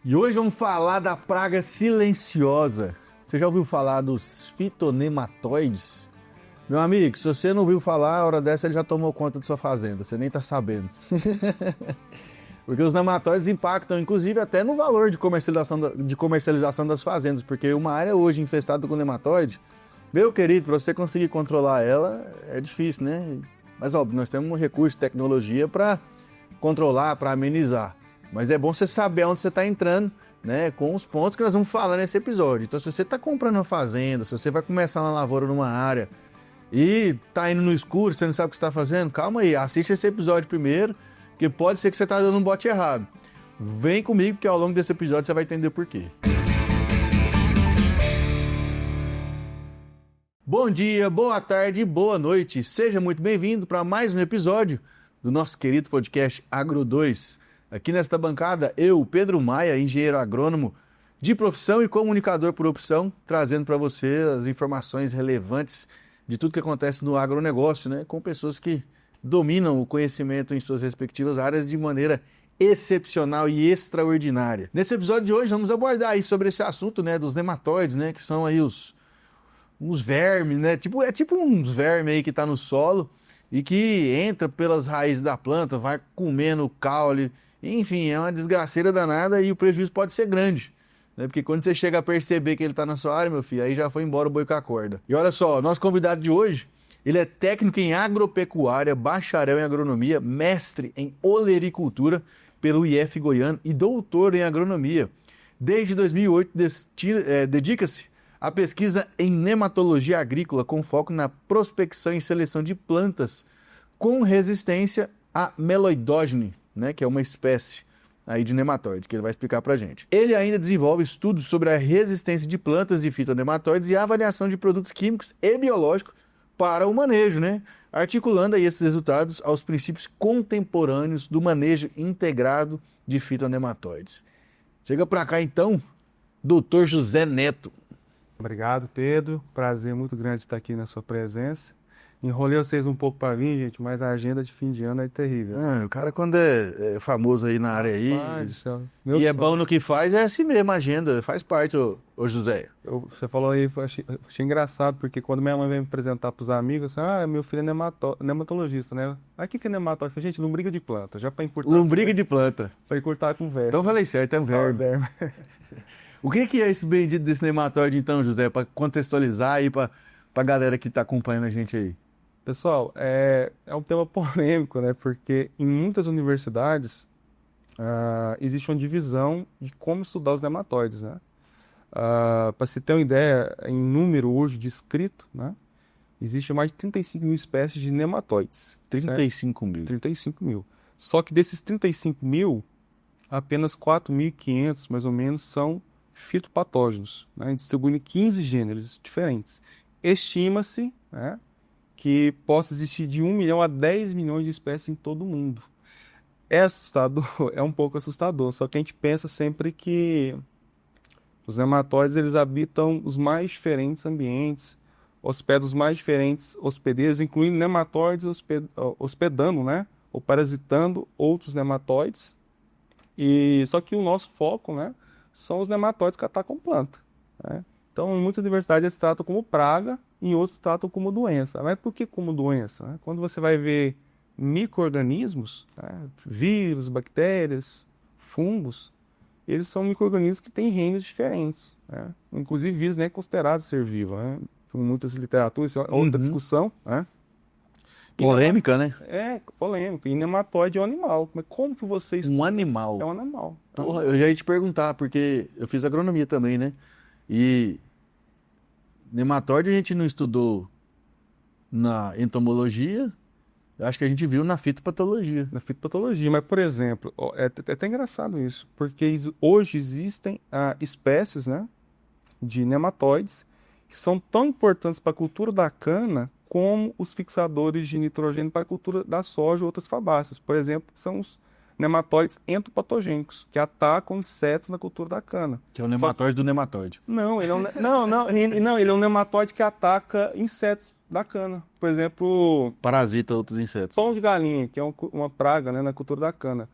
E hoje vamos falar da praga silenciosa. Você já ouviu falar dos fitonematóides? Meu amigo, se você não ouviu falar, a hora dessa ele já tomou conta de sua fazenda, você nem tá sabendo. Porque os nematóides impactam, inclusive, até no valor de comercialização das fazendas, porque uma área hoje infestada com nematóide, meu querido, para você conseguir controlar ela, é difícil, né? Mas, óbvio, nós temos um recurso de tecnologia para controlar, para amenizar. Mas é bom você saber onde você está entrando, né, com os pontos que nós vamos falar nesse episódio. Então, se você está comprando uma fazenda, se você vai começar uma lavoura numa área e está indo no escuro, você não sabe o que está fazendo, calma aí, assiste esse episódio primeiro, que pode ser que você está dando um bote errado. Vem comigo que ao longo desse episódio você vai entender o porquê. Bom dia, boa tarde, boa noite. Seja muito bem-vindo para mais um episódio do nosso querido podcast Agro 2. Aqui nesta bancada, eu, Pedro Maia, engenheiro agrônomo de profissão e comunicador por opção, trazendo para você as informações relevantes de tudo que acontece no agronegócio, né, com pessoas que dominam o conhecimento em suas respectivas áreas de maneira excepcional e extraordinária. Nesse episódio de hoje vamos abordar aí sobre esse assunto, né, dos nematóides, né, que são aí uns vermes, né, é tipo uns vermes aí que tá no solo e que entra pelas raízes da planta, vai comendo o caule. Enfim, é uma desgraceira danada e o prejuízo pode ser grande, né? Porque quando você chega a perceber que ele está na sua área, meu filho, aí já foi embora o boi com a corda. E olha só, nosso convidado de hoje, ele é técnico em agropecuária, bacharel em agronomia, mestre em olericultura pelo IF Goiano e doutor em agronomia. Desde 2008, dedica-se à pesquisa em nematologia agrícola com foco na prospecção e seleção de plantas com resistência a meloidógene, né, que é uma espécie aí de nematóide, que ele vai explicar pra gente. Ele ainda desenvolve estudos sobre a resistência de plantas e fitonematóides e a avaliação de produtos químicos e biológicos para o manejo, né, articulando aí esses resultados aos princípios contemporâneos do manejo integrado de fitonematóides. Chega pra cá então, Dr. José Neto. Obrigado, Pedro. Prazer muito grande estar aqui na sua presença. Enrolei vocês um pouco para vir, gente, mas a agenda de fim de ano é terrível. O cara, quando é famoso aí na área aí, e é bom no que faz, é assim mesmo, a agenda, faz parte, ô José. Você falou aí, achei engraçado, porque quando minha mãe veio me apresentar para os amigos, assim, meu filho é nematologista, né? O que é nematóide? Eu falei, gente, lombriga de planta, já para encurtar. Lombriga de planta. Para encurtar a conversa. Então falei certo, é um verme. O que é esse bendito desse nematóide, então, José, para contextualizar aí para a galera que está acompanhando a gente aí? Pessoal, é um tema polêmico, né? Porque em muitas universidades existe uma divisão de como estudar os nematóides, né? Para se ter uma ideia, em número hoje descrito, né? Existe mais de 35 mil espécies de nematóides. 35 mil? 35 mil. Só que desses 35 mil, apenas 4.500, mais ou menos, são fitopatógenos, né? Distribuindo em 15 gêneros diferentes. Estima-se, né, que possa existir de 1 milhão a 10 milhões de espécies em todo o mundo. É assustador, é um pouco assustador, só que a gente pensa sempre que os nematóides eles habitam os mais diferentes ambientes, hospedam os mais diferentes hospedeiros, incluindo nematóides hospedando, né, ou parasitando outros nematóides. E só que o nosso foco, né, são os nematóides que atacam planta, né? Então, em muitas universidades eles tratam como praga, em outros tratam como doença. Mas por que como doença, né? Quando você vai ver micro-organismos, né, vírus, bactérias, fungos, eles são micro-organismos que têm reinos diferentes, né? Inclusive, vírus nem é considerado ser vivo, né? Em muitas literaturas, isso é outra discussão, né? Polêmica, né? É, polêmica. E nematóide é um animal. Mas como que você estuda? Um animal? É um animal. Porra, eu já ia te perguntar, porque eu fiz agronomia também, né? E nematóide a gente não estudou na entomologia, acho que a gente viu na fitopatologia. Na fitopatologia, mas, por exemplo, é até engraçado isso, porque hoje existem espécies, né, de nematóides que são tão importantes para a cultura da cana como os fixadores de nitrogênio para a cultura da soja e outras fabáceas. Por exemplo, são os nematóides entopatogênicos, que atacam insetos na cultura da cana. Que é o nematóide do nematóide. Não, ele é um nematóide que ataca insetos da cana. Por exemplo... Parasita outros insetos. Pão de galinha, que é uma praga, né, na cultura da cana.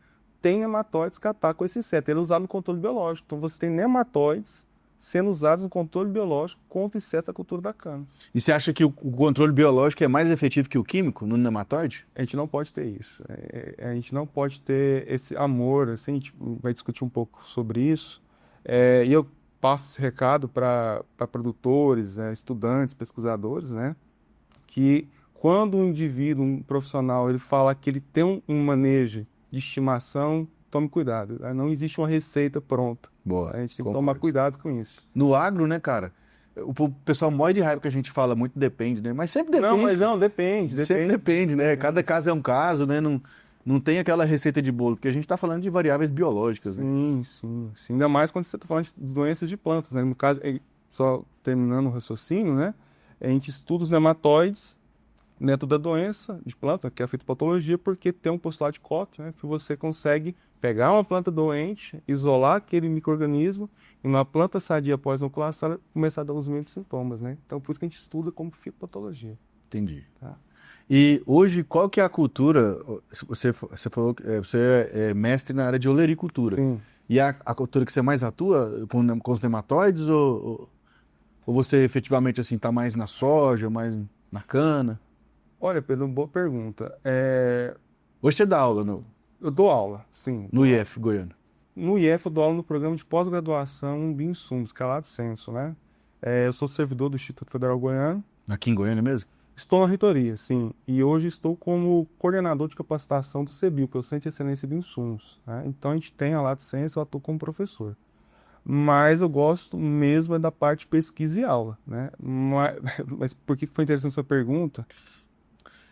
tem nematóides que atacam esse inseto. Ele é usado no controle biológico. Então você tem nematóides sendo usados no controle biológico contra o inseto da cultura da cana. E você acha que o controle biológico é mais efetivo que o químico no nematóide? A gente não pode ter isso. A gente não pode ter esse amor, assim, a gente vai discutir um pouco sobre isso. E eu passo esse recado para produtores, estudantes, pesquisadores, né? Que quando um indivíduo, um profissional, ele fala que ele tem um manejo de estimação, tome cuidado. Não existe uma receita pronta. Boa. A gente tem que tomar cuidado com isso. No agro, né, cara? O pessoal morre de raiva que a gente fala muito depende, né? Mas sempre depende. Depende. Sempre depende, né? Cada caso é um caso, né? Não tem aquela receita de bolo, porque a gente está falando de variáveis biológicas, né? Sim. Ainda mais quando você está falando de doenças de plantas, né? No caso, só terminando o raciocínio, né? A gente estuda os nematóides dentro da doença de planta, que é a fitopatologia, porque tem um postulado de Koch, né? Que você consegue pegar uma planta doente, isolar aquele micro-organismo e numa planta sadia após a inoculação começar a dar os mesmos sintomas, né? Então, por isso que a gente estuda como fitopatologia. Entendi. Tá? E hoje, qual que é a cultura? Você falou que você é mestre na área de olericultura. Sim. E a cultura que você mais atua com os nematóides ou você efetivamente assim está mais na soja, mais na cana? Olha, Pedro, boa pergunta. Hoje você dá aula Eu dou aula, sim. no IF Goiano. No IF eu dou aula no programa de pós-graduação em Bioinsumos, que é lá do Censo, né? Eu sou servidor do Instituto Federal Goiano. Aqui em Goiânia mesmo? Estou na reitoria, sim. E hoje estou como coordenador de capacitação do CEBIO, que é o Centro de Excelência de Insumos, né? Então a gente tem a lá do Censo, eu atuo como professor. Mas eu gosto mesmo da parte de pesquisa e aula, né? Mas por que foi interessante essa pergunta?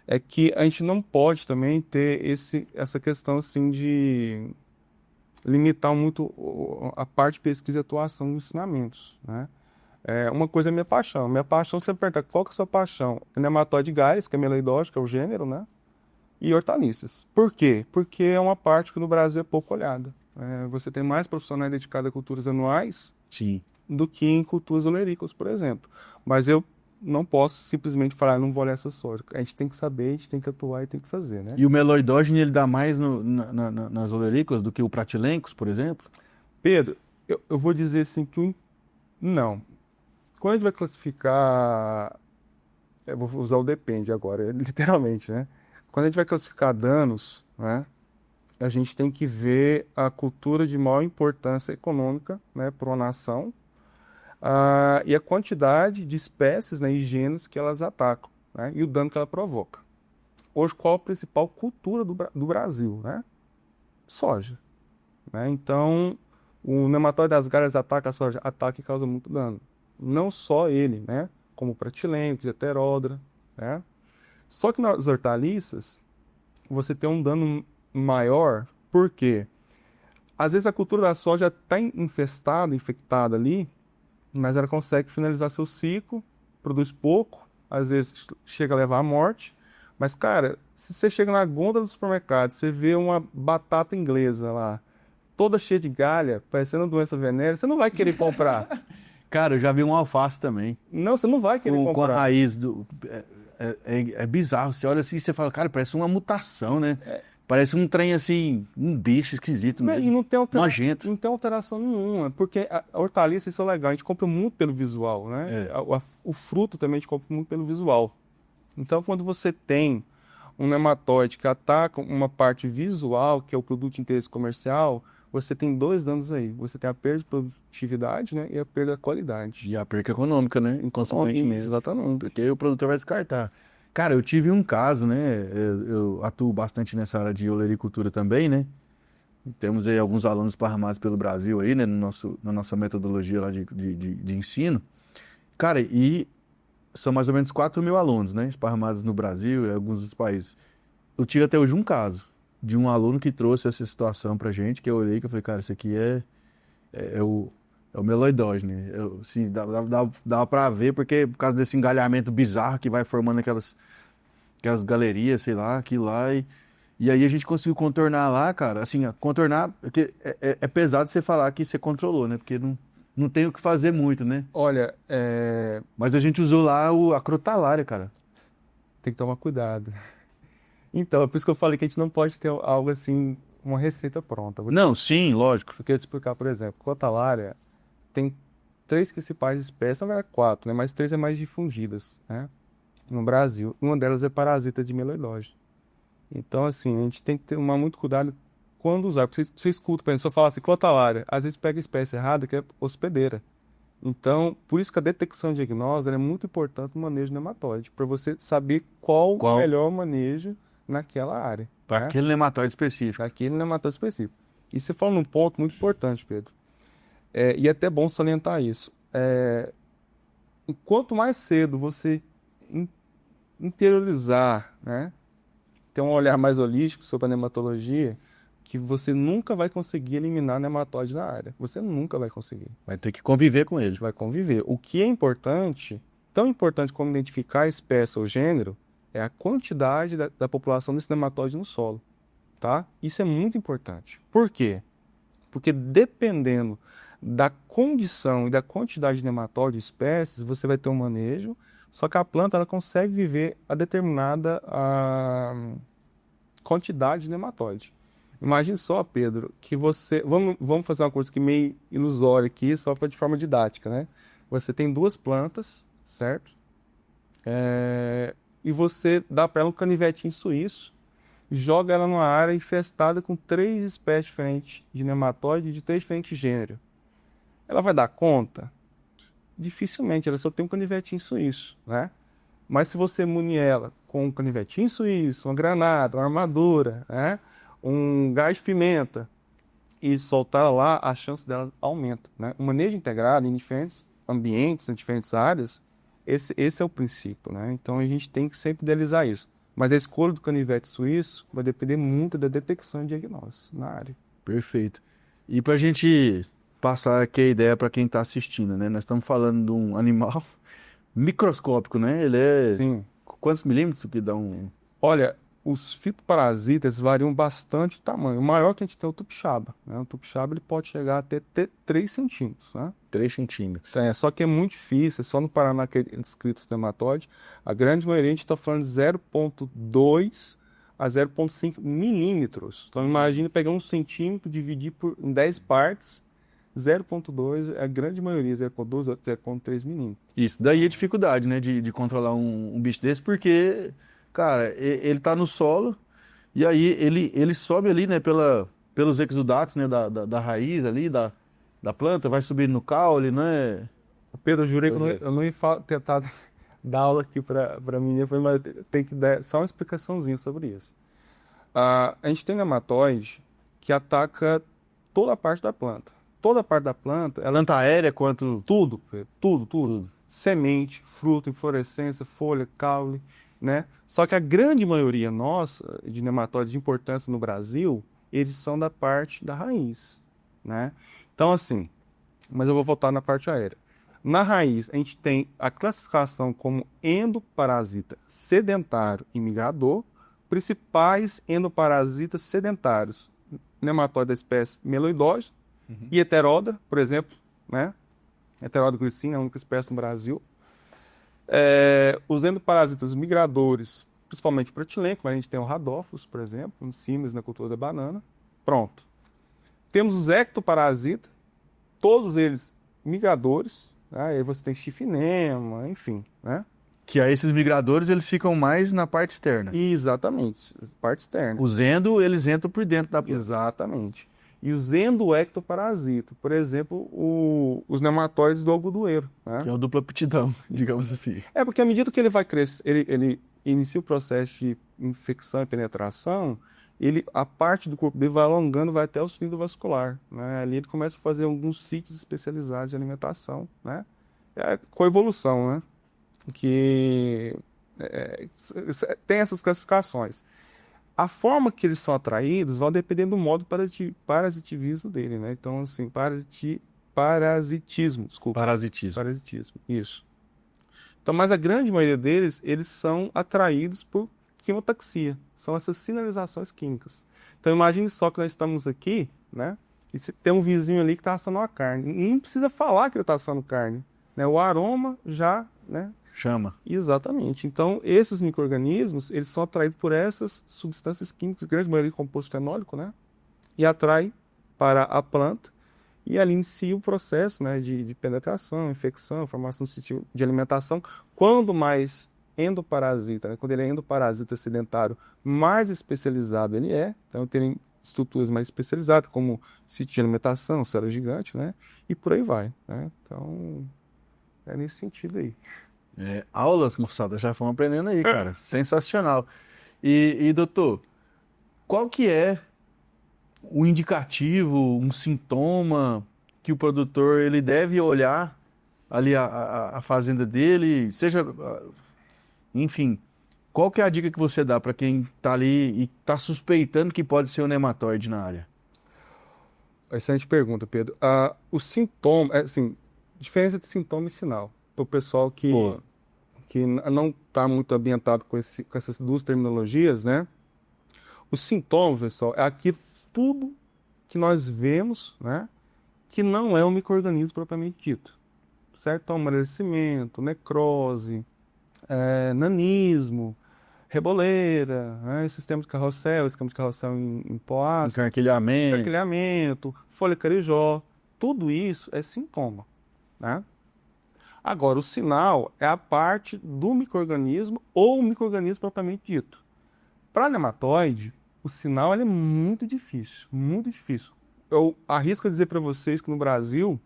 É que a gente não pode também ter essa questão assim de limitar muito a parte de pesquisa e atuação dos ensinamentos, né? Uma coisa é minha paixão. Minha paixão, você pergunta, qual que é a sua paixão? Nematóide Gales, que é meloidóide, que é o gênero, né? E hortaliças. Por quê? Porque é uma parte que no Brasil é pouco olhada. Você tem mais profissionais dedicados a culturas anuais Sim. do que em culturas olerícolas, por exemplo. Mas eu não posso simplesmente falar, não vou olhar essa soja. A gente tem que saber, a gente tem que atuar e tem que fazer, né? E o meloidógeno, ele dá mais nas olerícolas do que o pratilencos, por exemplo? Pedro, eu vou dizer assim que não. Quando a gente vai classificar, eu vou usar o depende agora, literalmente, né? Quando a gente vai classificar danos, né, a gente tem que ver a cultura de maior importância econômica, né, para uma nação, e a quantidade de espécies, né, e gêneros que elas atacam, né, e o dano que ela provoca. Hoje, qual a principal cultura do Brasil, né? Soja, né? Então, o nematóide das galhas ataca a soja, ataca e causa muito dano. Não só ele, né? Como o pratilencos, heteródora, né? Só que nas hortaliças, você tem um dano maior, por quê? Às vezes a cultura da soja está infestada, infectada ali, mas ela consegue finalizar seu ciclo, produz pouco, às vezes chega a levar à morte. Mas, cara, se você chega na gôndola do supermercado, você vê uma batata inglesa lá, toda cheia de galha, parecendo doença venérea, você não vai querer comprar. Cara, eu já vi um alface também. Não, você não vai querer comprar. Com a raiz do... É bizarro. Você olha assim e você fala, cara, parece uma mutação, né? Parece um trem assim, um bicho esquisito mesmo. E não tem nojento. Não tem alteração nenhuma, porque a hortaliça, isso é legal, a gente compra muito pelo visual, né? O fruto também a gente compra muito pelo visual. Então, quando você tem um nematóide que ataca uma parte visual, que é o produto de interesse comercial, você tem dois danos aí. Você tem a perda de produtividade, né, e a perda da qualidade. E a perca econômica, né? Consequentemente. Exatamente. Porque o produtor vai descartar. Cara, eu tive um caso, né? Eu atuo bastante nessa área de olericultura também, né? Temos aí alguns alunos esparramados pelo Brasil aí, né? Na nossa metodologia lá de ensino. Cara, e são mais ou menos 4.000 alunos, né? Esparramados no Brasil e alguns outros países. Eu tive até hoje um caso de um aluno que trouxe essa situação pra gente, que eu olhei e falei, cara, isso aqui é o meloidógeno. Assim, dá pra ver, porque por causa desse engalhamento bizarro que vai formando aquelas galerias, sei lá, aquilo lá. E aí a gente conseguiu contornar lá, cara. Assim, contornar, porque é pesado você falar que você controlou, né? Porque não tem o que fazer muito, né? Olha, Mas a gente usou lá a crotalária, cara. Tem que tomar cuidado. Então, é por isso que eu falei que a gente não pode ter algo assim uma receita pronta. Não, sim, lógico. Eu queria te explicar, por exemplo, Crotalária tem 3 principais espécies, na verdade 4, né? Mas 3 é mais difundidas, né? No Brasil. Uma delas é parasita de meloidose. Então, assim, a gente tem que tomar muito cuidado quando usar. Porque você escuta, por exemplo, se eu falar assim, Crotalária, às vezes pega a espécie errada, que é hospedeira. Então, por isso que a detecção e diagnose ela é muito importante no manejo de nematóide, para você saber qual o melhor manejo naquela área. Para aquele nematóide específico. Aquele nematóide específico. E você fala num ponto muito importante, Pedro. E é até bom salientar isso. Quanto mais cedo você interiorizar, né, ter um olhar mais holístico sobre a nematologia, que você nunca vai conseguir eliminar nematóide na área. Você nunca vai conseguir. Vai ter que conviver com ele. Vai conviver. O que é importante, tão importante como identificar a espécie ou gênero, é a quantidade da população desse nematóide no solo. Tá? Isso é muito importante. Por quê? Porque dependendo da condição e da quantidade de nematóide de espécies, você vai ter um manejo, só que a planta ela consegue viver a determinada quantidade de nematóide. Imagine só, Pedro, que você... Vamos fazer uma coisa que meio ilusória aqui, só de forma didática, né? Você tem 2 plantas, certo? E você dá para ela um canivetinho suíço, joga ela numa área infestada com 3 espécies diferentes de nematóide de 3 diferentes gêneros. Ela vai dar conta? Dificilmente, ela só tem um canivetinho suíço, né? Mas se você munir ela com um canivetinho suíço, uma granada, uma armadura, né? Um gás de pimenta e soltar ela lá, a chance dela aumenta, né? O manejo integrado em diferentes ambientes, em diferentes áreas, esse é o princípio, né? Então a gente tem que sempre idealizar isso. Mas a escolha do canivete suíço vai depender muito da detecção e diagnóstico na área. Perfeito. E para a gente passar aqui a ideia para quem está assistindo, né? Nós estamos falando de um animal microscópico, né? Ele é... Sim. Quantos milímetros que dá um... Olha, os fitoparasitas variam bastante o tamanho. O maior que a gente tem é o tupixaba, né? O tupixaba ele pode chegar até 3 centímetros, né? 3 centímetros. Só que é muito difícil, é só no Paraná que é descrito esse nematóide. A grande maioria a gente está falando de 0,2 a 0,5 milímetros. Então imagine pegar 1 centímetro, dividir em 10 partes, 0,2 é a grande maioria, 0,2 a 0,3 milímetros. Isso, daí a dificuldade, né, de controlar um bicho desse, porque, cara, ele tá no solo, e aí ele sobe ali, né, pelos exudatos, né, da raiz ali, da planta, vai subindo no caule, né? Pedro, eu jurei que eu não ia tentar dar aula aqui para mim, mas tem que dar só uma explicaçãozinha sobre isso. A gente tem nematóide que ataca toda a parte da planta. Toda a parte da planta... Planta aérea quanto... Tudo, Pedro, tudo. Semente, fruto, inflorescência, folha, caule, né? Só que a grande maioria nossa de nematóides de importância no Brasil, eles são da parte da raiz, né? Então, assim, mas eu vou voltar na parte aérea. Na raiz, a gente tem a classificação como endoparasita sedentário e migrador, principais endoparasitas sedentários, nematóide da espécie meloidose e heteródora, por exemplo, né? Heteródora glicina é a única espécie no Brasil. Os endoparasitas migradores, principalmente pretilenco, mas a gente tem o Rhadophilus, por exemplo, no Cimes, na cultura da banana. Pronto. Temos os ectoparasitas, todos eles migradores, né? Aí você tem chifnema, enfim, né? Que aí esses migradores, eles ficam mais na parte externa. Exatamente, parte externa. Os eles entram por dentro da planta. Exatamente. E os endoectoparasitas, por exemplo, os nematóides do algodoeiro, né? Que é o duplo aptidão, digamos assim. Porque à medida que ele vai crescer, ele inicia o processo de infecção e penetração, a parte do corpo dele vai alongando, vai até o cilindro vascular, né? Ali ele começa a fazer alguns sítios especializados de alimentação, né? Coevolução, né? Que tem essas classificações. A forma que eles são atraídos vai depender do modo parasitivismo dele, né? Então, assim, parasitismo, isso. Então, mas a grande maioria deles, eles são atraídos por quimiotaxia. São essas sinalizações químicas. Então, imagine só que nós estamos aqui, né? E se tem um vizinho ali que está assando uma carne. Não precisa falar que ele está assando carne, né? O aroma já, né? Chama. Exatamente. Então, esses micro-organismos, eles são atraídos por essas substâncias químicas, grande maioria composto fenólico, né? e atrai para a planta, e ali inicia o processo, né, de penetração, infecção, formação do sítio de alimentação. Quando mais endoparasita, né, quando ele é endoparasita sedentário, mais especializado ele é. Então tem estruturas mais especializadas, como sítio de alimentação, célula gigante, né, e por aí vai, né? Então é nesse sentido aí. Aulas, moçada, já vão aprendendo aí, cara. Sensacional. Doutor, qual que é o indicativo, um sintoma que o produtor ele deve olhar ali a fazenda dele, seja, enfim, qual que é a dica que você dá para quem está ali e está suspeitando que pode ser um nematóide na área? Excelente pergunta, Pedro. O sintoma, assim, diferença de sintoma e sinal. Para o pessoal Pô, que não está muito ambientado com essas duas terminologias, né? O sintoma, pessoal, é aquilo tudo que nós vemos, né? Que não é um micro-organismo propriamente dito, certo? Então, amarelecimento, necrose, nanismo, reboleira, né? Sistema de carrossel, em pó ácido, encarquilhamento. carquilhamento, folha carijó, tudo isso é sintoma, né? Agora, o sinal é a parte do micro-organismo ou o micro-organismo propriamente dito. Para nematóide, o sinal ele é muito difícil, muito difícil. Eu arrisco a dizer para vocês que no Brasil,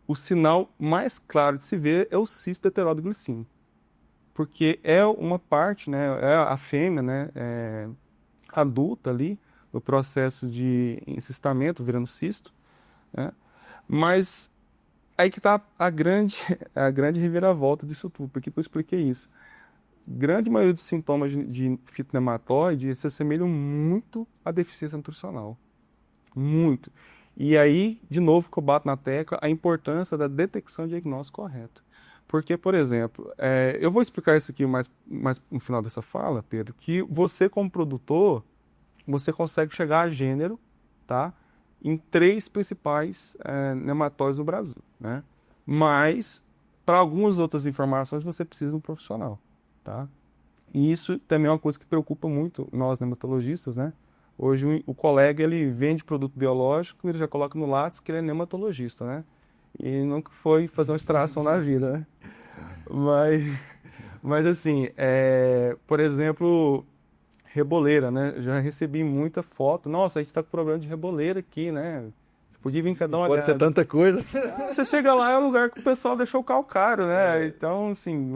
o sinal mais claro de se ver é o cisto heterodoglicina, porque é uma parte, né, é a fêmea, né, adulta ali, no processo de encistamento, virando cisto, né, mas aí que está a grande reviravolta disso tudo, porque eu expliquei isso. Grande maioria dos sintomas de fitonematóide se assemelham muito à deficiência nutricional. Muito. E aí, de novo, que eu bato na tecla, a importância da detecção e diagnóstico correto. Porque, por exemplo, eu vou explicar isso aqui mais no final dessa fala, Pedro, que você, como produtor, você consegue chegar a gênero, tá? Em 3 principais nematóides no Brasil, né? Mas, para algumas outras informações, você precisa de um profissional, tá? E isso também é uma coisa que preocupa muito nós nematologistas, né? Hoje o colega, ele vende produto biológico, ele já coloca no Lattes que ele é nematologista, né? E nunca foi fazer uma extração na vida, né? Mas assim, por exemplo, reboleira, né? Já recebi muita foto. Nossa, a gente tá com problema de reboleira aqui, né? Você podia vir cá dar uma Pode ser olhada. tanta coisa. Você chega lá, é um lugar que o pessoal deixou calcário, né? Então, assim,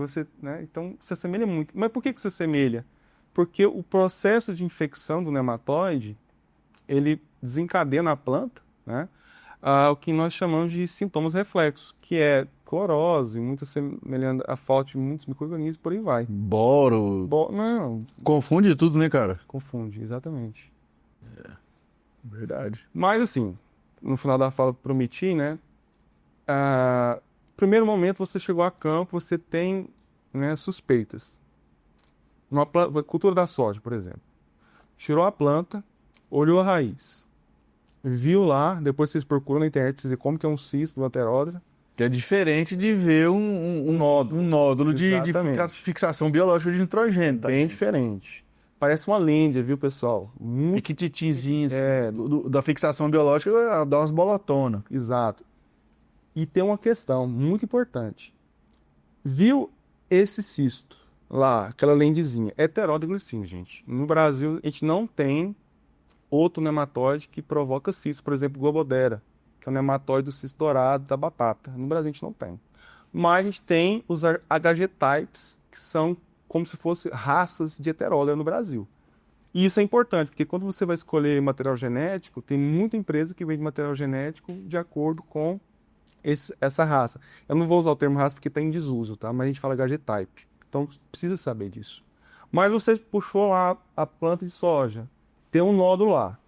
então, se assemelha muito. Mas por que se assemelha? Porque o processo de infecção do nematóide, ele desencadeia na planta, né? O que nós chamamos de sintomas reflexos, que é clorose, muito semelhante à falta de muitos micro-organismos, por aí vai. Boro. Não, Confunde tudo, né, cara? confunde, exatamente. Verdade. Mas, assim, no final da fala prometi, né? Primeiro momento, você chegou a campo, você tem, né, suspeitas. Cultura da soja, por exemplo. Tirou a planta, olhou a raiz. Viu lá, depois vocês procuram na internet dizer como que é um cisto do Anteródera. Que é diferente de ver um nódulo de Exatamente. fixação biológica de nitrogênio, tá? Bem diferente. Parece uma lêndia, viu, pessoal? Muito Piquititinzinhos da fixação biológica, ela dá umas bolotonas. exato. E tem uma questão muito importante. Viu esse cisto lá, aquela lendezinha, heterodeglicina, gente. No Brasil, a gente não tem outro nematóide que provoca cisto, por exemplo, Globodera, que é o nematóide do cisto dourado da batata. No Brasil a gente não tem. Mas a gente tem os HG-types, que são como se fossem raças de heteródera no Brasil. E isso é importante, porque quando você vai escolher material genético, tem muita empresa que vende material genético de acordo com essa raça. Eu não vou usar o termo raça porque está em desuso, tá? Mas a gente fala HG-type. Então precisa saber disso. Mas você puxou lá a planta de soja, tem um nódulo lá.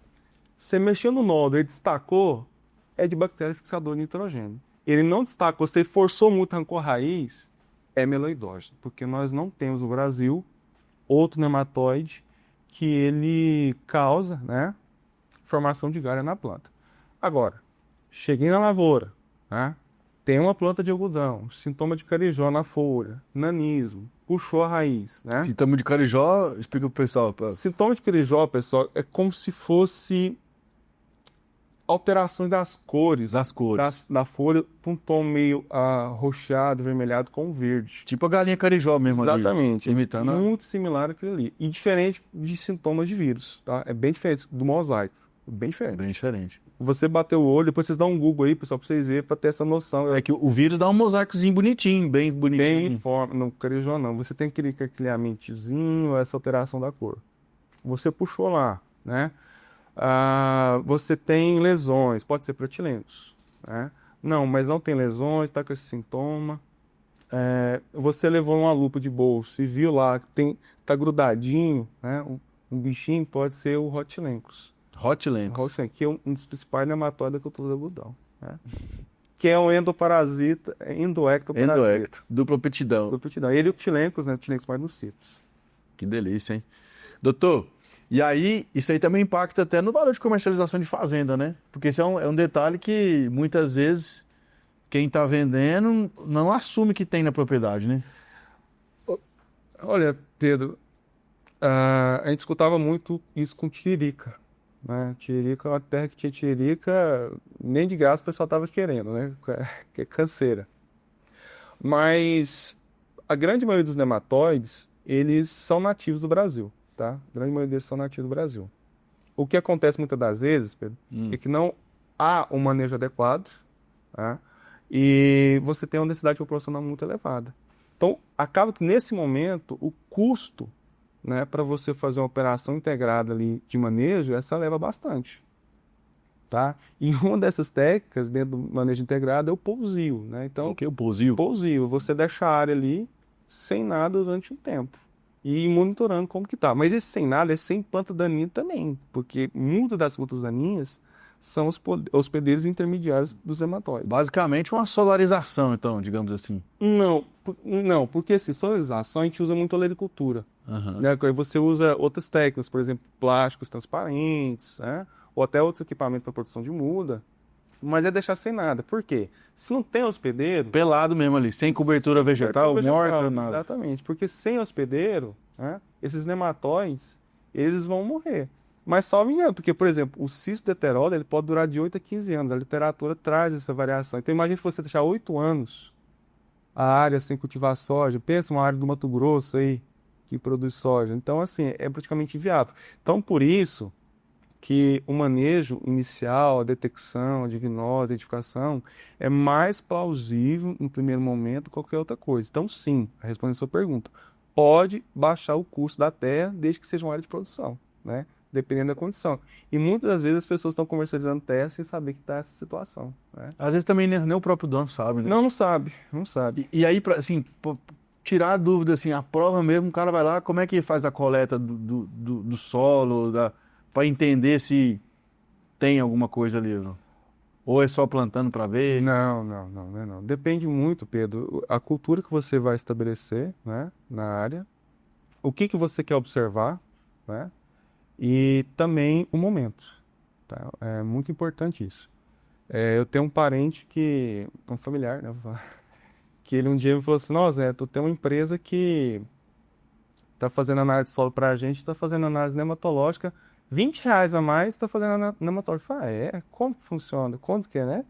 Você mexeu no nódulo, ele destacou, é de bactéria fixadora de nitrogênio. Ele não destacou, você forçou muito, arrancou a raiz, é meloidógeno, porque nós não temos no Brasil outro nematóide que ele causa, né, formação de galha na planta. Agora, cheguei na lavoura, né, tem uma planta de algodão, sintoma de carijó na folha, nanismo, puxou a raiz, né? Sintoma de carijó, explica pro pessoal. Sintoma de carijó, pessoal, é como se fosse alterações das cores da folha para um tom meio arroxeado, avermelhado com verde. Tipo a galinha carijó mesmo. Exatamente. Ali, imitando. Muito similar àquilo ali. E diferente de sintomas de vírus, tá? É bem diferente do mosaico. Bem diferente. Bem diferente. Você bateu o olho, depois vocês dão um Google aí, pessoal, pra vocês verem, pra ter essa noção. É que o vírus dá um mosaicozinho bonitinho, bem bonitinho. Bem forma, não carijó não. Você tem aquele alinhamentozinho, essa alteração da cor. Você puxou lá, né? Você tem lesões, pode ser pretilencos, né? Não, mas não tem lesões, tá com esse sintoma. Você levou uma lupa de bolso e viu lá que tá grudadinho, né? Um bichinho, pode ser o Rotilencos. Rotilencos. Que é um dos principais nematóides da cultura do algodão, né? Que é um endoparasita, endoectoparasita. Endoecto, dupla aptidão. Ele e o Tilencos, né? O Tilencos mais nos cítricos. Que delícia, hein? Doutor, e aí, isso aí também impacta até no valor de comercialização de fazenda, né? Porque isso é um detalhe que muitas vezes quem está vendendo não assume que tem na propriedade, né? Olha, Pedro, a gente escutava muito isso com tiririca, né? Tiririca é uma terra que tinha tiririca, nem de graça o pessoal estava querendo, né? Que é canseira. Mas a grande maioria dos nematóides, eles são nativos do Brasil. Tá? A grande maioria deles são nativos do Brasil. O que acontece muitas das vezes, Pedro, é que não há um manejo adequado, tá? E você tem uma densidade populacional muito elevada. Então, acaba que nesse momento, o custo, né, para você fazer uma operação integrada ali de manejo, essa leva bastante. Tá? E uma dessas técnicas dentro do manejo integrado é o pousio. Né? Então, o que é o pousio? Pousio, você deixa a área ali sem nada durante um tempo. E monitorando como que tá. Mas esse sem nada é sem planta daninha também, porque muitas das plantas daninhas são os hospedeiros intermediários dos nematóides. Basicamente uma solarização, então, digamos assim. Não, porque assim, solarização a gente usa muito a olericultura. Uhum. Né? Aí você usa outras técnicas, por exemplo, plásticos transparentes, né? Ou até outros equipamentos para produção de muda. Mas é deixar sem nada. Por quê? Se não tem hospedeiro... Pelado mesmo ali, sem cobertura vegetal, morta, nada. Exatamente, porque sem hospedeiro, né, esses nematóides, eles vão morrer. Mas salvo engano, porque, por exemplo, o cisto de heteróide, ele pode durar de 8 a 15 anos. A literatura traz essa variação. Então, imagine se você deixar 8 anos a área sem cultivar soja. Pensa uma área do Mato Grosso aí, que produz soja. Então, assim, é praticamente inviável. Então, por isso que o manejo inicial, a detecção, a diagnose, a identificação, é mais plausível no primeiro momento que qualquer outra coisa. Então, sim, respondendo a sua pergunta, pode baixar o custo da terra desde que seja uma área de produção, né? Dependendo da condição. E muitas das vezes as pessoas estão comercializando terra sem saber que está essa situação, né? Às vezes também nem o próprio dono sabe, né? Não sabe. E aí, assim, tirar a dúvida, assim, a prova mesmo, o cara vai lá, como é que faz a coleta do solo, para entender se tem alguma coisa ali, não? Ou é só plantando para ver? Não. Depende muito, Pedro. A cultura que você vai estabelecer, né, na área, o que você quer observar, né, e também o momento. Tá? É muito importante isso. Eu tenho um parente um familiar, né, que ele um dia me falou assim, nossa, tu tem uma empresa que está fazendo análise de solo para a gente, está fazendo análise nematológica, R$20 a mais, está fazendo nematóide. Eu falei, como que funciona? Quanto que é, né?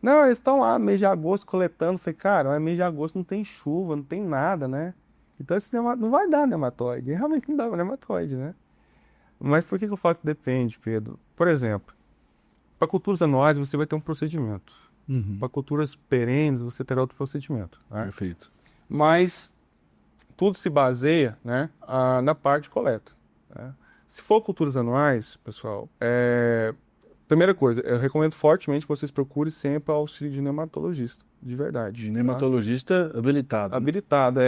Não, eles estão lá, mês de agosto, coletando. Eu falei, cara, mês de agosto não tem chuva, não tem nada, né? Então esse não vai dar nematóide. Realmente não dá nematóide, né? Mas por que eu falo que depende, Pedro? Por exemplo, para culturas anuais você vai ter um procedimento. Uhum. Para culturas perenes você terá outro procedimento. Né? Perfeito. Mas tudo se baseia, né, na parte de coleta. Né? Se for culturas anuais, pessoal, primeira coisa, eu recomendo fortemente que vocês procurem sempre o auxílio de nematologista, de verdade. De nematologista habilitado. Habilitado,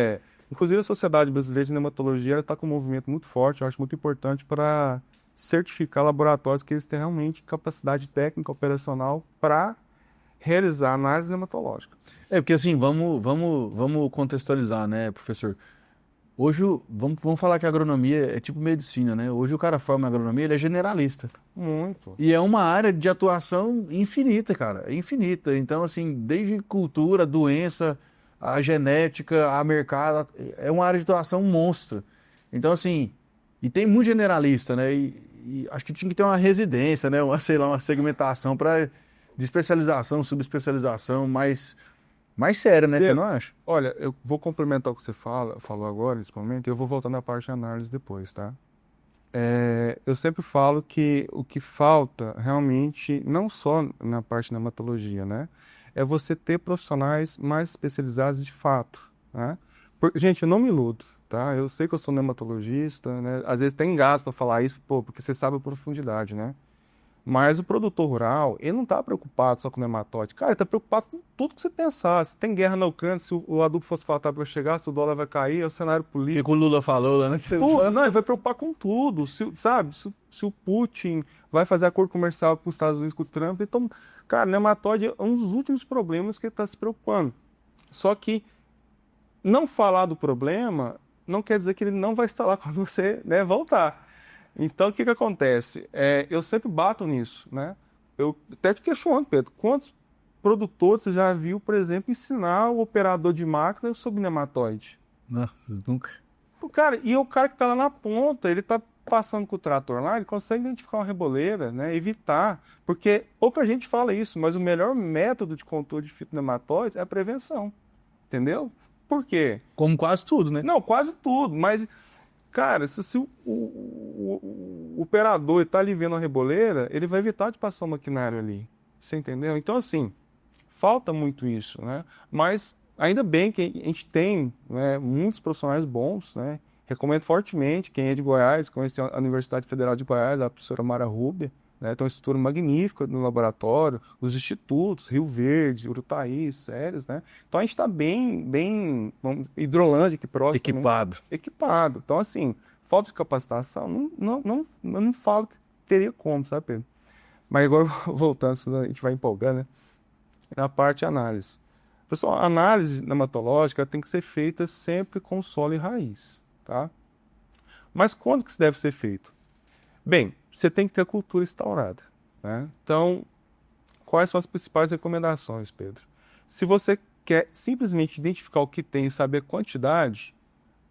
Inclusive a Sociedade Brasileira de Nematologia está com um movimento muito forte, eu acho muito importante para certificar laboratórios que eles têm realmente capacidade técnica operacional para realizar análise nematológica. Porque assim, vamos contextualizar, né, professor? Hoje, vamos falar que a agronomia é tipo medicina, né? Hoje o cara forma agronomia, ele é generalista. Muito. E é uma área de atuação infinita, cara. É infinita. Então, assim, desde cultura, doença, a genética, a mercado, é uma área de atuação monstra. Então, assim, e tem muito generalista, né? E acho que tinha que ter uma residência, né? Sei lá, uma segmentação para de especialização, subespecialização mais séria, né? Você não acha? Olha, eu vou complementar o que você falou agora, nesse momento, e eu vou voltar na parte de análise depois, tá? Eu sempre falo que o que falta realmente, não só na parte da hematologia, né? É você ter profissionais mais especializados de fato, né? Gente, eu não me iludo, tá? Eu sei que eu sou nematologista, né? Às vezes tem gás para falar isso, pô, porque você sabe a profundidade, né? Mas o produtor rural, ele não está preocupado só com o nematóide. Cara, ele está preocupado com tudo que você pensar. Se tem guerra na Ucrânia, se o adubo fosfatável vai chegar, se o dólar vai cair, é o cenário O que político. que o Lula falou lá, né? Não, ele vai preocupar com tudo. Sabe? Se o Putin vai fazer acordo comercial com os Estados Unidos, com o Trump. Então, cara, nematóide é um dos últimos problemas que ele está se preocupando. Só que não falar do problema não quer dizer que ele não vai estar lá quando você, né, voltar. Então, o que acontece? Eu sempre bato nisso, né? Eu até te questiono, Pedro, quantos produtores você já viu, por exemplo, ensinar o operador de máquina sobre nematóide? Nossa, nunca. Pô, cara, e o cara que está lá na ponta, ele está passando com o trator lá, ele consegue identificar uma reboleira, né? Evitar, porque pouca gente fala isso, mas o melhor método de controle de fitonematóides é a prevenção, entendeu? Por quê? Como quase tudo, né? Não, quase tudo, mas... Cara, se o operador está ali vendo a reboleira, ele vai evitar de passar o maquinário ali. Você entendeu? Então, assim, falta muito isso, né? Mas ainda bem que a gente tem, né, muitos profissionais bons, né? Recomendo fortemente, quem é de Goiás, conhece a Universidade Federal de Goiás, a professora Mara Rubia, né? Tem uma estrutura magnífica no laboratório, os institutos, Rio Verde, Urutaí, Ceres, né? Então a gente está bem, Hidrolândia aqui próximo. Equipado. Equipado. Então, assim, falta de capacitação, não falo que teria como, sabe, Pedro? Mas agora, voltando, senão a gente vai empolgar, né? Na parte de análise. Pessoal, a análise nematológica tem que ser feita sempre com solo e raiz, tá? Mas quando que isso deve ser feito? Bem, você tem que ter a cultura instaurada, né? Então, quais são as principais recomendações, Pedro? Se você quer simplesmente identificar o que tem e saber a quantidade,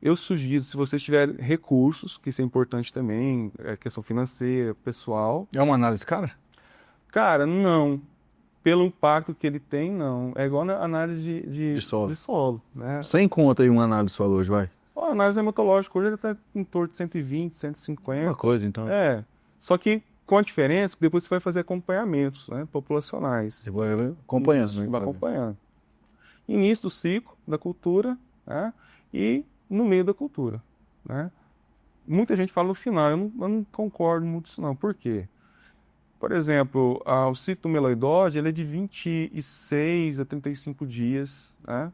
eu sugiro, se você tiver recursos, que isso é importante também, questão financeira, pessoal. É uma análise cara? Cara, não. Pelo impacto que ele tem, não. É igual na análise De solo. né? Sem conta aí uma análise de solo hoje, vai. A análise hematológica hoje ele está em torno de 120, 150. Uma coisa, então. Só que com a diferença que depois você vai fazer acompanhamentos, né, populacionais. Você vai acompanhando. Isso, vai acompanhando. Início do ciclo da cultura, né, e no meio da cultura, né? Muita gente fala no final, eu não concordo muito com isso não. Por quê? Por exemplo, o ciclo do meloidose ele é de 26 a 35 dias, né?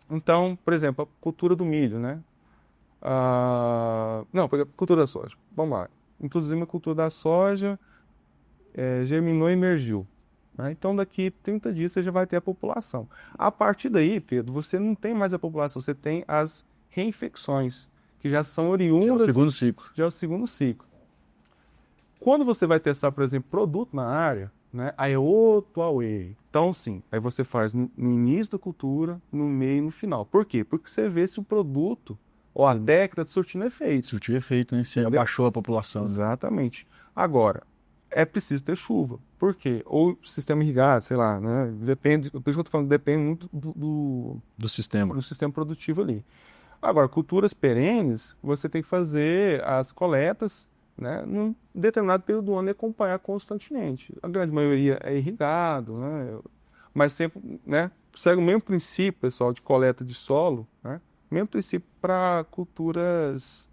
Então, por exemplo, a cultura do milho, né? Não, cultura da soja. Vamos lá. Introduzimos a cultura da soja, germinou e emergiu, né? Então, daqui 30 dias você já vai ter a população. A partir daí, Pedro, você não tem mais a população, você tem as reinfecções, que já são oriundas... Já é o segundo ciclo. Já é o segundo ciclo. Quando você vai testar, por exemplo, produto na área, né, aí é outro away. Então, sim, aí você faz no início da cultura, no meio e no final. Por quê? Porque você vê se o produto, ou a década, surtindo efeito. Surtiu efeito, né? Você abaixou a população. Exatamente. Agora, é preciso ter chuva. Por quê? Ou sistema irrigado, sei lá, né? Depende, por isso que eu estou falando, depende muito do sistema produtivo ali. Agora, culturas perenes, você tem que fazer as coletas, né, num determinado período do ano e acompanhar constantemente. A grande maioria é irrigado, né, mas sempre, né, segue o mesmo princípio, pessoal, de coleta de solo, né, mesmo princípio para culturas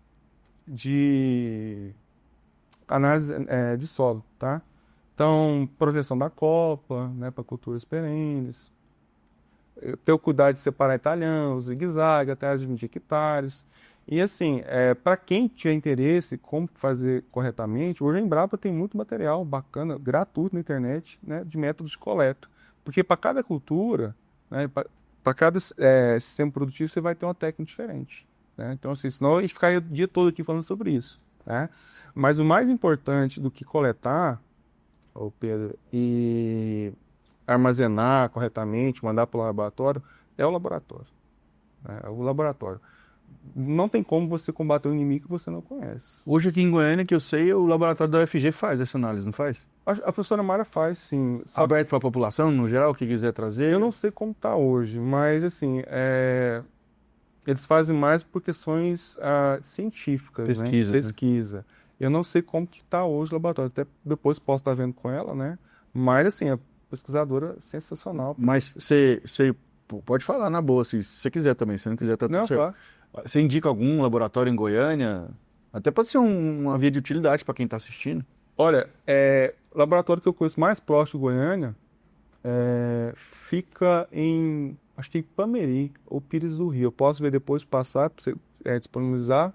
de análise de solo, tá? Então, proteção da copa, né, para culturas perenes, ter o cuidado de separar italiano, zigue-zague, até as 20 hectares. E assim, para quem tiver interesse como fazer corretamente, hoje a Embrapa tem muito material bacana, gratuito na internet, né, de métodos de coleta. Porque para cada cultura, né, para cada sistema produtivo, você vai ter uma técnica diferente, né? Então, assim, senão a gente ficaria o dia todo aqui falando sobre isso, né? Mas o mais importante do que coletar, Pedro, e armazenar corretamente, mandar para o laboratório, é o laboratório. né? O laboratório. Não tem como você combater um inimigo que você não conhece. Hoje aqui em Goiânia, que eu sei, o laboratório da UFG faz essa análise, não faz? A professora Mara faz, sim. Aberto para a população, no geral, que quiser trazer? Eu não sei como está hoje, mas assim, eles fazem mais por questões científicas, Pesquisa, né? Pesquisa. Eu não sei como que está hoje o laboratório, até depois posso estar vendo com ela, né? Mas assim, a pesquisadora sensacional. Mas você pode falar na boa, se você quiser também, se não quiser, tá tudo Não, certo. claro. Você indica algum laboratório em Goiânia? Até pode ser uma via de utilidade para quem está assistindo. Olha, o laboratório que eu conheço mais próximo de Goiânia fica em, acho que em Ipameri ou Pires do Rio. Eu posso ver depois, passar, para você disponibilizar,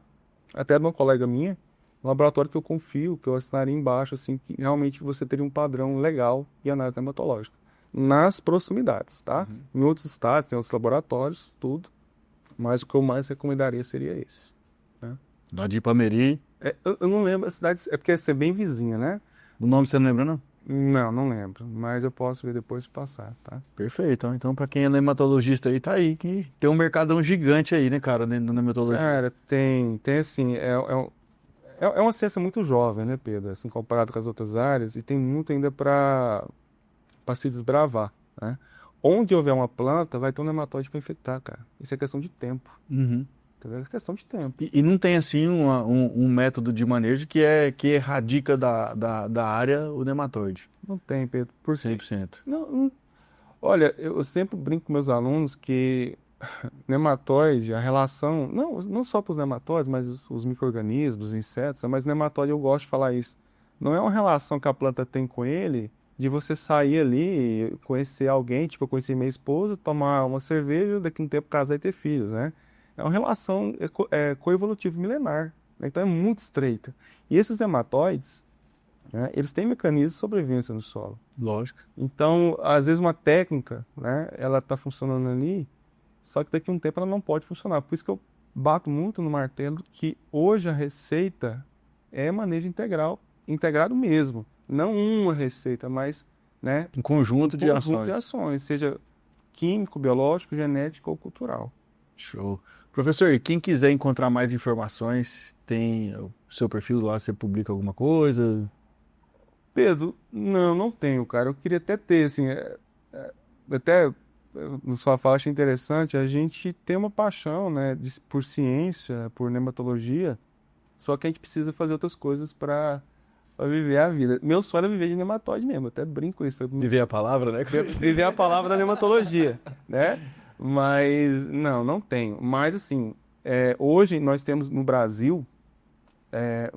até de uma colega minha, um laboratório que eu confio, que eu assinaria embaixo, assim, que realmente você teria um padrão legal de análise hematológica. Nas proximidades, tá? Em outros estados, tem outros laboratórios, tudo. Mas o que eu mais recomendaria seria esse. Lá de Ipameri. Eu não lembro a cidade, é porque é bem vizinha, né? O nome você não lembra, não? Não lembro, mas eu posso ver depois e passar, tá? Perfeito. Então, para quem é nematologista aí, tá aí. Que tem um mercadão gigante aí, né, cara, na nematologia. Cara, tem assim, é uma ciência muito jovem, né, Pedro? Assim, comparado com as outras áreas, e tem muito ainda para se desbravar, né? Onde houver uma planta, vai ter um nematóide para infectar, cara. Isso é questão de tempo, Uhum. entendeu? É questão de tempo. E não tem, assim, um método de manejo que erradica da área o nematóide. Não tem, Pedro, por quê? 100%. Olha, eu sempre brinco com meus alunos que nematóide, a relação, não só para os nematóides, mas os micro-organismos, os insetos, mas nematóide eu gosto de falar isso. Não é uma relação que a planta tem com ele, de você sair ali, conhecer alguém, tipo, eu conheci minha esposa, tomar uma cerveja, daqui a um tempo casar e ter filhos, né? É uma relação coevolutiva milenar, né? Então é muito estreita. E esses nematóides, né, eles têm mecanismos de sobrevivência no solo. Lógico. Então, às vezes uma técnica, né, ela está funcionando ali, só que daqui a um tempo ela não pode funcionar. Por isso que eu bato muito no martelo que hoje a receita é manejo integral, integrado mesmo. Não uma receita, mas, né, Um conjunto de conjunto de ações. ações, seja químico, biológico, genético ou cultural. Show. Professor, e quem quiser encontrar mais informações, tem o seu perfil lá, você publica alguma coisa? Pedro, não tenho, cara. Eu queria até ter, assim, até na sua fala achei interessante, a gente tem uma paixão, né, por ciência, por nematologia, só que a gente precisa fazer outras coisas para viver a vida. Meu sonho era viver de nematóide mesmo, eu até brinco com isso. Viver a palavra, né? Viver a palavra da nematologia, né? Mas, não tenho. Mas, assim, hoje nós temos no Brasil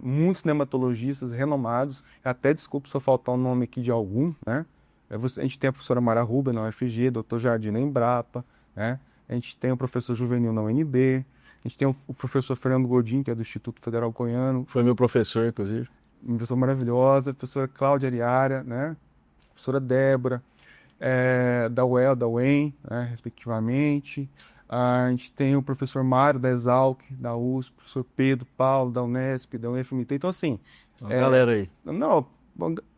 muitos nematologistas renomados, até desculpa se eu faltar o nome aqui de algum, né? A gente tem a professora Mara Ruba na UFG, Dr. Jardim na Embrapa, né? A gente tem o professor Juvenil na UNB, a gente tem o professor Fernando Godin, que é do Instituto Federal Goiano, Foi meu professor, inclusive. uma pessoa maravilhosa, a professora Cláudia Ariara, né? A professora Débora, da UEL, da UEM, né? Respectivamente. A gente tem o professor Mário, da Exalc, da USP, o professor Pedro Paulo, da Unesp, da UFMT. Então, assim... Uma galera aí.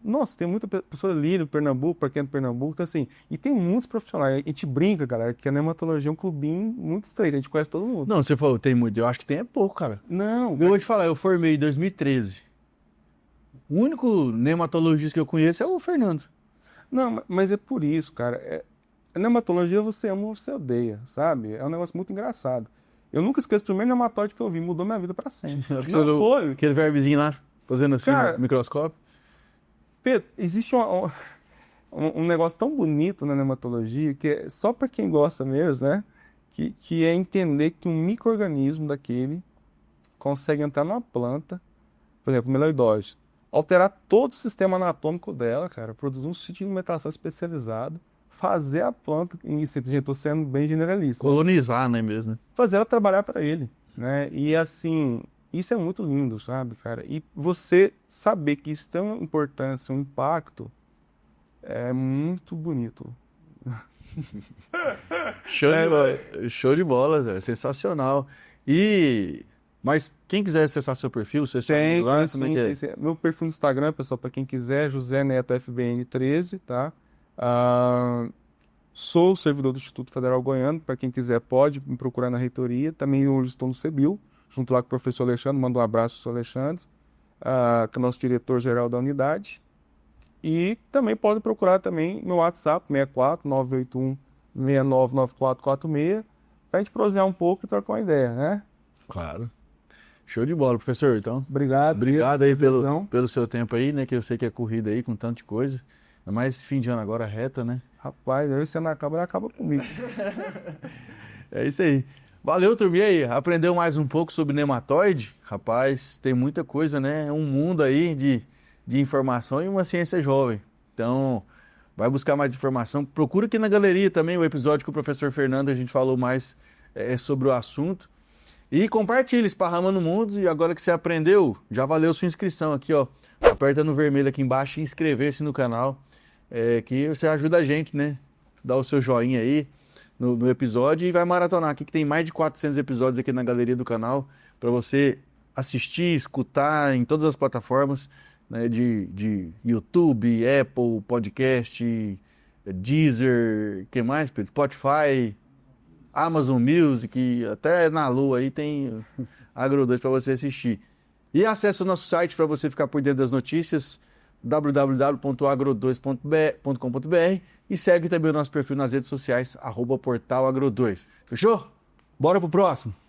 Nossa, tem muita pessoa ali no Pernambuco, para quem é do Pernambuco, então, assim... E tem muitos profissionais. A gente brinca, galera, que a nematologia é um clubinho muito estreito, a gente conhece todo mundo. Não, você falou, tem muito. Eu acho que tem é pouco, cara. Não, Eu vou te falar, eu formei em 2013. O único nematologista que eu conheço é o Fernando. não, mas é por isso, cara. A nematologia você ama ou você odeia, sabe? É um negócio muito engraçado. Eu nunca esqueço o primeiro nematóide que eu vi, mudou minha vida para sempre. Não foi. Aquele verbezinho lá, fazendo assim Cara, no microscópio. Pedro, existe um negócio tão bonito na nematologia que é só para quem gosta mesmo, né? Que é entender que um micro-organismo daquele consegue entrar numa planta, por exemplo, meloidose, alterar todo o sistema anatômico dela, cara, produzir um sítio de alimentação especializado, fazer a planta, eu estou sendo bem generalista, né? Colonizar, né, mesmo? Fazer ela trabalhar para ele, né? E assim, isso é muito lindo, sabe, cara? E você saber que isso tem uma importância, um impacto, é muito bonito. Show de bola, Zé. Sensacional. Mas quem quiser acessar seu perfil, você Tem, lá, tem como é sim, que é? tem sim. Meu perfil no Instagram, pessoal, para quem quiser, José Neto FBN 13, tá? Sou servidor do Instituto Federal Goiano, para quem quiser pode me procurar na reitoria. Também hoje estou no CEBIL, junto lá com o professor Alexandre, mando um abraço ao professor Alexandre, que é o nosso diretor-geral da unidade. E também pode procurar também meu WhatsApp, 64 981 699446, para a gente prosear um pouco e trocar uma ideia, né? Claro. Show de bola, professor. Então, Obrigado. obrigado aí pelo seu tempo aí, né? Que eu sei que é corrida aí com tanta coisa. Ainda mais fim de ano agora, reta, né? Rapaz, aí você não acaba, ele acaba comigo. É isso aí. Valeu, turma. E aí, aprendeu mais um pouco sobre nematóide? Rapaz, tem muita coisa, né? É um mundo aí de informação e uma ciência jovem. Então, vai buscar mais informação. Procura aqui na galeria também o episódio com o professor Fernando, a gente falou mais sobre o assunto. E compartilha, esparrama no mundo. E agora que você aprendeu, já valeu sua inscrição aqui, ó. Aperta no vermelho aqui embaixo e inscrever-se no canal, que você ajuda a gente, né? Dá o seu joinha aí no episódio e vai maratonar aqui, que tem mais de 400 episódios aqui na galeria do canal para você assistir, escutar em todas as plataformas, né, de YouTube, Apple, Podcast, Deezer, que mais, Pedro? Spotify, Amazon Music, até na Lua aí tem Agro2 para você assistir. E acesse o nosso site para você ficar por dentro das notícias, www.agro2.com.br, e segue também o nosso perfil nas redes sociais, @portalagro2. Fechou? Bora pro próximo!